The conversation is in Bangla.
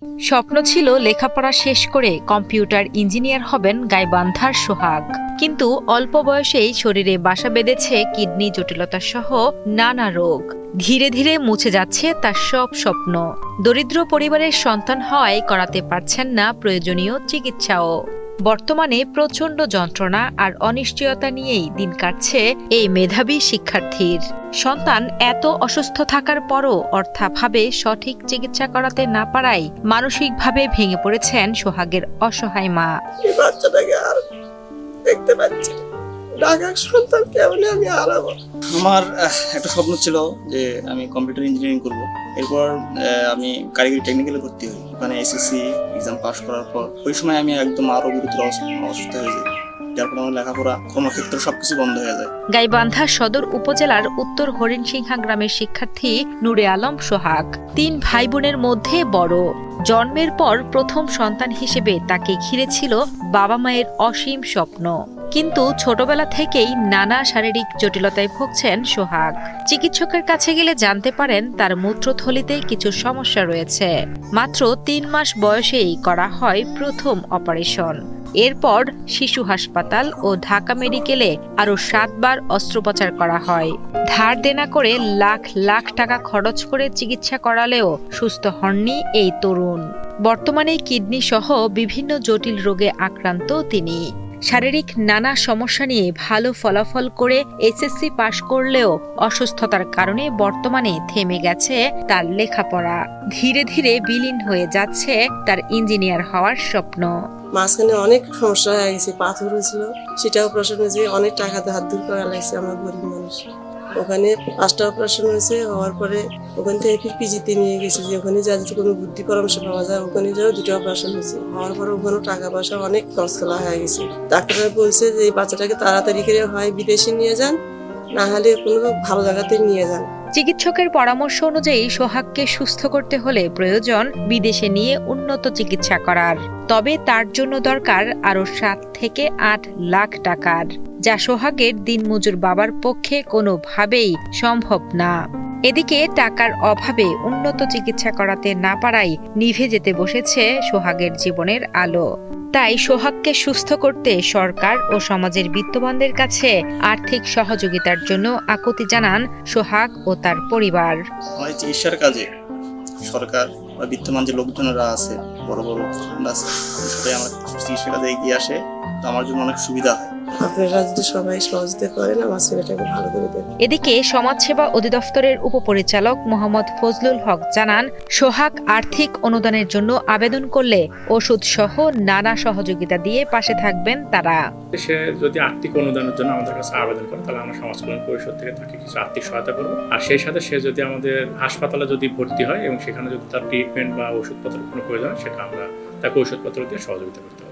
স্বপ্ন ছিল লেখাপড়া শেষ করে কম্পিউটার ইঞ্জিনিয়ার হবেন গাইবান্ধার সোহাগ, কিন্তু অল্প বয়সেই শরীরে বাসা বেঁধেছে কিডনি জটিলতা সহ নানা রোগ। ধীরে ধীরে মুছে যাচ্ছে তার সব স্বপ্ন। দরিদ্র পরিবারের সন্তান হওয়ায় করাতে পারছেন না প্রয়োজনীয় চিকিৎসাও। বর্তমানে প্রচণ্ড যন্ত্রণা আর অনিশ্চয়তা নিয়েই দিন কাটছে এই মেধাবী শিক্ষার্থীর। সন্তান এত অসুস্থ থাকার পরও অর্থাভাবে সঠিক চিকিৎসা করাতে না পারায় মানসিকভাবে ভেঙে পড়েছেন সোহাগের অসহায় মা। বাচ্চাটাকে আর দেখতে পাচ্ছি না। ঢাকার সন্তান কেমন আমি হারাবো। আমার একটা স্বপ্ন ছিল যে আমি কম্পিউটার ইঞ্জিনিয়ারিং করব। এরপর আমি কারিগরি টেকনিক্যালে ভর্তি হই। ওখানে এসএসসি এক্সাম পাস করার পর ওই সময় আমি একদম আরো গুরুতর অসুস্থ হয়ে যাই, যার ফলে আমার লেখাপড়া কর্মক্ষেত্র সবকিছু বন্ধ হয়ে যায়। গাইবান্ধা সদর উপজেলার উত্তর হরিণসিংহা গ্রামের শিক্ষার্থী নূরে আলম সোহাগ ৩ ভাই বোনের মধ্যে বড়। জন্মের পর প্রথম সন্তান হিসেবে তাকে ঘিরে ছিল বাবা মায়ের অসীম স্বপ্ন, কিন্তু ছোটবেলা থেকেই নানা শারীরিক জটিলতায় ভুগছেন সোহাগ। চিকিৎসকের কাছে গেলে জানতে পারেন তার মূত্রথলিতে কিছু সমস্যা রয়েছে। মাত্র ৩ মাস বয়সেই করা হয় প্রথম অপারেশন। এরপর শিশু হাসপাতাল ও ঢাকা মেডিকেলে আরও ৭ বার অস্ত্রোপচার করা হয়। ধার দেনা করে লাখ লাখ টাকা খরচ করে চিকিৎসা করালেও সুস্থ হননি এই তরুণ। বর্তমানে কিডনি সহ বিভিন্ন জটিল রোগে আক্রান্ত তিনি। শারীরিক নানা সমস্যা নিয়ে ভালো ফলাফল করে এসএসসি পাশ করলেও অসুস্থতার কারণে বর্তমানে থেমে গেছে তার লেখাপড়া। ধীরে ধীরে বিলীন হয়ে যাচ্ছে তার ইঞ্জিনিয়ার হওয়ার স্বপ্ন। মাঝখানে অনেক সমস্যা হয়ে গেছে, পাথর হয়েছিল, সেটা অপারেশন হয়েছে, অনেক টাকা হাত দূর করা লাগছে। আমার গরিব মানুষ, ওখানে 5টা অপারেশন হয়েছে। হওয়ার পরে ওখান থেকে পিজিতে নিয়ে গেছে যে ওখানে যা যদি কোনো বুদ্ধি পরামর্শ পাওয়া যায়। ওখানে যাও 2টা অপারেশন হয়েছে। হওয়ার পরে ওখানেও টাকা পয়সা অনেক খরচ করা হয়ে গেছে। ডাক্তাররা বলছে যে এই বাচ্চাটাকে তাড়াতাড়ি করে হয় বিদেশে নিয়ে যান, না হলে কোনো ভালো জায়গাতে নিয়ে যান। চিকিৎসকের পরামর্শ অনুযায়ী সোহাগকে সুস্থ করতে হলে প্রয়োজন বিদেশে নিয়ে উন্নত চিকিৎসা করার। তবে তার জন্য দরকার আরও 7 থেকে 8 লাখ টাকার, যা সোহাগের দিনমজুর বাবার পক্ষে কোনোভাবেই সম্ভব না। এদিকে টাকার অভাবে উন্নত চিকিৎসা করাতে না পারায় নিভে যেতে বসেছে সোহাগের জীবনের আলো। তাই সোহাগকে সুস্থ করতে সরকার ও সমাজের বিত্তবানদের কাছে আর্থিক সহযোগিতার জন্য আকুতি জানান সোহাগ ও তার পরিবার। আমার চিকিৎসার কাজে সরকার বা বিত্তমান যে লোকজনেরা আছে, বড় বড় আছে, সবাই আমার চিকিৎসার কাজে এগিয়ে আসে, তো আমার জন্য অনেক সুবিধা হয়। আপনারা যদি সবাই সহযোগিতা করেন আমার ছেলেটাকে ভালো করে দেন। এদিকে সমাজসেবা অধিদপ্তরের উপপরিচালক মোহাম্মদ ফজলুল হক জানান, সোহাগ আর্থিক অনুদানের জন্য আবেদন করলে ওষুধ সহ নানা সহযোগিতা দিয়ে পাশে থাকবেন তারা। সে যদি আর্থিক অনুদানের জন্য আমাদের কাছে আবেদন করে, তাহলে আমরা সমাজ কল্যাণ পরিষদ থেকে তাকে কিছু আর্থিক সহায়তা করবো। আর সেই সাথে সে যদি আমাদের হাসপাতালে যদি ভর্তি হয় এবং সেখানে যদি তার ট্রিটমেন্ট বা ওষুধপত্রের কোনো প্রয়োজন হয়, সেটা আমরা তাকে ওষুধপত্র দিয়ে সহযোগিতা করতে পারি।